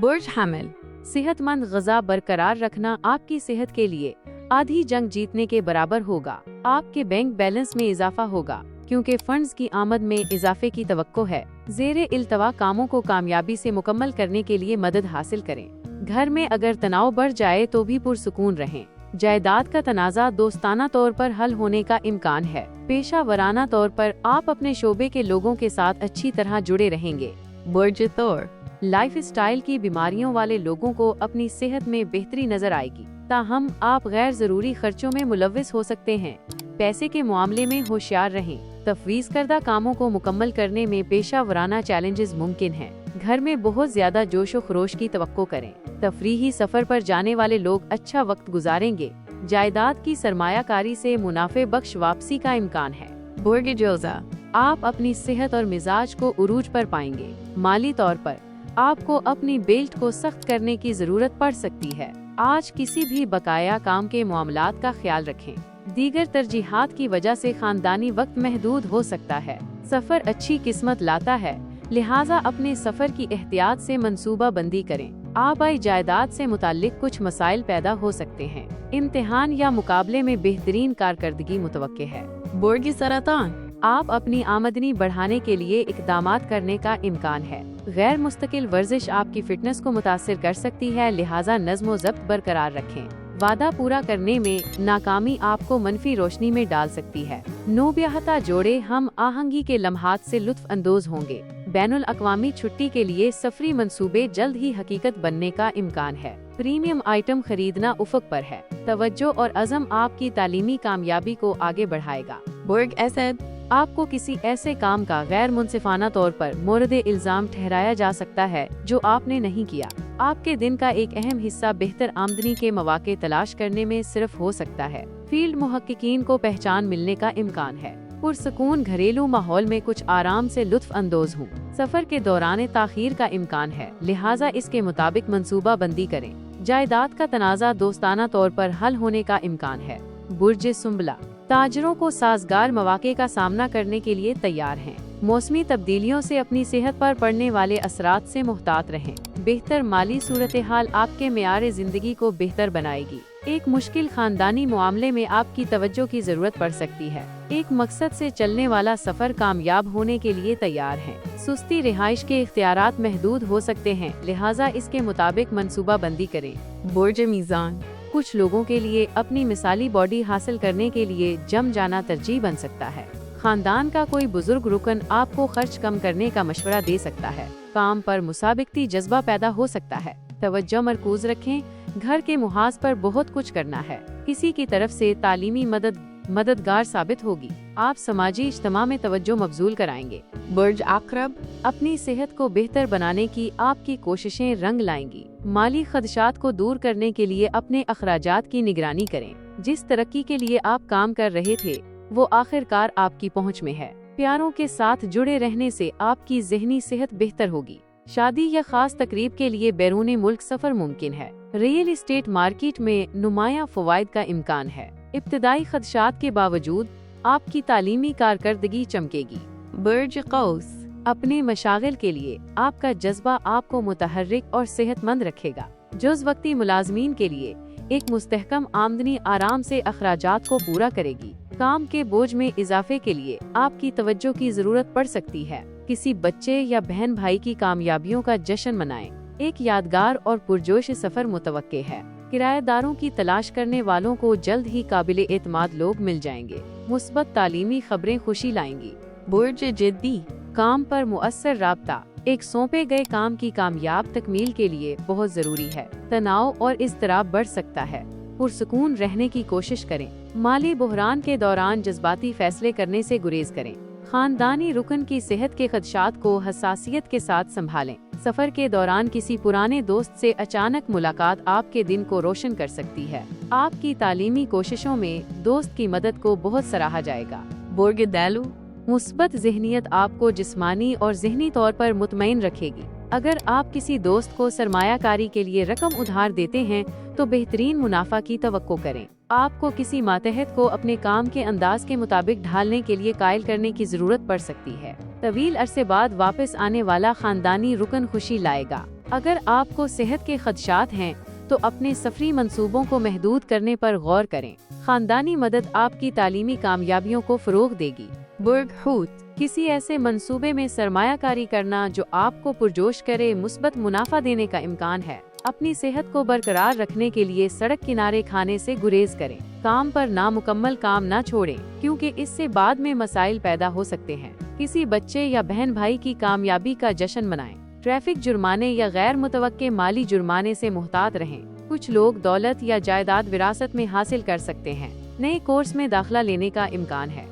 बुर्ज हामिल, सेहतमंद ग़िज़ा बरकरार रखना आपकी सेहत के लिए आधी जंग जीतने के बराबर होगा। आपके बैंक बैलेंस में इजाफा होगा क्योंकि फंड्स की आमद में इजाफे की तवक्को है। ज़ेरे इल्तवा कामों को कामयाबी से मुकम्मल करने के लिए मदद हासिल करें। घर में अगर तनाव बढ़ जाए तो भी पुरसुकून रहें। जायदाद का तनाज़ा दोस्ताना तौर पर हल होने का इम्कान है। पेशा वराना तौर पर आप अपने शोबे के लोगों के साथ अच्छी तरह जुड़े रहेंगे। बुर्ज तौर, लाइफ स्टाइल की बीमारियों वाले लोगों को अपनी सेहत में बेहतरी नजर आएगी, ताहम आप गैर जरूरी खर्चों में मुलव्विस हो सकते हैं। पैसे के मामले में होशियार रहें। तफवीज़ करदा कामों को मुकम्मल करने में पेशा वराना चैलेंजेस मुमकिन हैं। घर में बहुत ज्यादा जोशो खरोश की तवक्को करें। तफरीही सफर पर जाने वाले लोग अच्छा वक्त गुजारेंगे। जायदाद की सरमायाकारी से मुनाफे बख्श वापसी का इम्कान है। बुर्ज जोजा, आप अपनी सेहत और मिजाज को उरूज पर पाएंगे। माली तौर पर आपको अपनी बेल्ट को सख्त करने की जरूरत पड़ सकती है। आज किसी भी बकाया काम के मामलात का ख्याल रखें। दीगर तरजीहात की वजह से खानदानी वक्त महदूद हो सकता है। सफर अच्छी किस्मत लाता है, लिहाजा अपने सफर की एहतियात से मंसूबा बंदी करें। आबाई जायदाद से मुताल्लिक कुछ मसाइल पैदा हो सकते हैं। इम्तिहान या मुकाबले में बेहतरीन कारकर्दगी मुतवक्के है। बुर्ज सरतान, आप अपनी आमदनी बढ़ाने के लिए इक़दामात करने का इम्कान है। गैर मुस्तकिल वर्जिश आपकी फिटनेस को मुतासिर कर सकती है, लिहाजा नज़्म व ज़ब्त बरकरार रखें। वादा पूरा करने में नाकामी आपको मनफी रोशनी में डाल सकती है। नोब्याहता जोड़े हम आहंगी के लम्हात से लुत्फ अंदोज होंगे। बैनुल अक़वामी छुट्टी के लिए सफरी मंसूबे जल्द ही हकीकत बनने का इम्कान है। प्रीमियम आइटम खरीदना उफ़क़ पर है। तवज्जो और अज़म आपकी तालीमी कामयाबी को आगे बढ़ाएगा। बुर्ज असद, आपको किसी ऐसे काम का गैर मुनसिफाना तौर पर मोरद इल्जाम ठहराया जा सकता है जो आपने नहीं किया। आपके दिन का एक अहम हिस्सा बेहतर आमदनी के मौके तलाश करने में सिर्फ हो सकता है। फील्ड मुहक्किकीन को पहचान मिलने का इम्कान है। पुरसुकून घरेलू माहौल में कुछ आराम से लुत्फ अंदोज हूँ। सफर के दौरान ताखीर का इम्कान है, लिहाजा इसके मुताबिक मंसूबा बंदी करें। जायदाद का तनाज़ा दोस्ताना तौर पर हल होने का इम्कान है। बुर्ज सुंबला, ताजरों को साजगार मौके का सामना करने के लिए तैयार हैं। मौसमी तब्दीलियों से अपनी सेहत पर पड़ने वाले असरात से मुहतात रहें। बेहतर माली सूरत हाल आपके मेयार जिंदगी को बेहतर बनाएगी। एक मुश्किल खानदानी मामले में आपकी तवज्जो की जरूरत पड़ सकती है। एक मकसद से चलने वाला सफर कामयाब होने के लिए तैयार है। सुस्ती रिहाइश के इख्तियारात महदूद हो सकते हैं, लिहाजा इसके मुताबिक मंसूबा बंदी करें। बुर्ज मीज़ान, कुछ लोगों के लिए अपनी मिसाली बॉडी हासिल करने के लिए जम जाना तरजीह बन सकता है। खानदान का कोई बुजुर्ग रुकन आपको खर्च कम करने का मशवरा दे सकता है। काम पर मुसाबिकती जज्बा पैदा हो सकता है। तवज्जो मरकूज रखें। घर के मुहाज पर बहुत कुछ करना है। किसी की तरफ से तालीमी मददगार साबित होगी। आप समाजी इज्तिमा में तवज्जो मबजूल कराएंगे। बुर्ज आकरब, अपनी सेहत को बेहतर बनाने की आपकी कोशिशें रंग लाएंगी। माली खदशात को दूर करने के लिए अपने अखराजात की निगरानी करें। जिस तरक्की के लिए आप काम कर रहे थे वो आखिरकार आपकी पहुंच में है। प्यारों के साथ जुड़े रहने से आपकी ज़हनी सेहत बेहतर होगी। शादी या खास तकरीब के लिए बैरून मुल्क सफर मुमकिन है। रियल एस्टेट मार्केट में नुमाया फवायद का इम्कान है। इब्तदाई खदशात के बावजूद आपकी तालीमी कारकर्दगी चमकेगी। बुर्ज कौस, अपने मशागिल के लिए आपका जज्बा आपको मुतहर्रिक और सेहतमंद रखेगा। जुज़ वक्ती मुलाजमीन के लिए एक मुस्तहकम आमदनी आराम से अखराजात को पूरा करेगी। काम के बोझ में इजाफे के लिए आपकी तवज्जो की जरूरत पड़ सकती है। किसी बच्चे या बहन भाई की कामयाबियों का जश्न मनाएं। एक यादगार और पुरजोश सफर मुतवक्के है। किराएदारों की तलाश करने वालों को जल्द ही काबिल एतमाद लोग मिल जाएंगे। मुस्बत तालीमी खबरें खुशी लाएंगी। बुर्ज जिद्दी, काम पर मुअस्सर राब्ता एक सौंपे गए काम की कामयाब तकमील के लिए बहुत जरूरी है। तनाव और इज़्तिराब बढ़ सकता है। पुरसुकून रहने की कोशिश करें। माली बुहरान के दौरान जज्बाती फैसले करने से गुरेज करें। खानदानी रुकन की सेहत के खदशात को हसासियत के साथ संभालें। सफर के दौरान किसी पुराने दोस्त से अचानक मुलाकात आपके दिन को रोशन कर सकती है। आपकी तालीमी कोशिशों में दोस्त की मदद को बहुत सराहा जाएगा। बुर्ज दैलू, मुस्बत ज़हनियत आपको जिस्मानी और ज़हनी तौर पर मुतमईन रखेगी। अगर आप किसी दोस्त को सरमायाकारी के लिए रकम उधार देते हैं तो बेहतरीन मुनाफा की तवक्को करें। आपको किसी मातहत को अपने काम के अंदाज के मुताबिक ढालने के लिए कायल करने की जरूरत पड़ सकती है। तवील अरसे बाद वापस आने वाला खानदानी रुकन खुशी लाएगा। अगर आपको सेहत के खदशात हैं तो अपने सफरी मंसूबों को महदूद करने पर गौर करें। खानदानी मदद आपकी तालीमी कामयाबियों को फरोग देगी। बर्गहूट, किसी ऐसे मंसूबे में सरमायाकारी करना जो आपको पुरजोश करे, मुस्बत मुनाफा देने का इम्कान है। अपनी सेहत को बरकरार रखने के लिए सड़क किनारे खाने से गुरेज करें। काम पर नामुकम्मल काम न छोड़ें, क्योंकि इससे बाद में मसाइल पैदा हो सकते हैं। किसी बच्चे या बहन भाई की कामयाबी का जश्न मनाएं। ट्रैफिक जुर्माने या गैर मुतवक्के माली जुर्माने से मुहतात रहें। कुछ लोग दौलत या जायदाद विरासत में हासिल कर सकते हैं। नए कोर्स में दाखिला लेने का इम्कान है।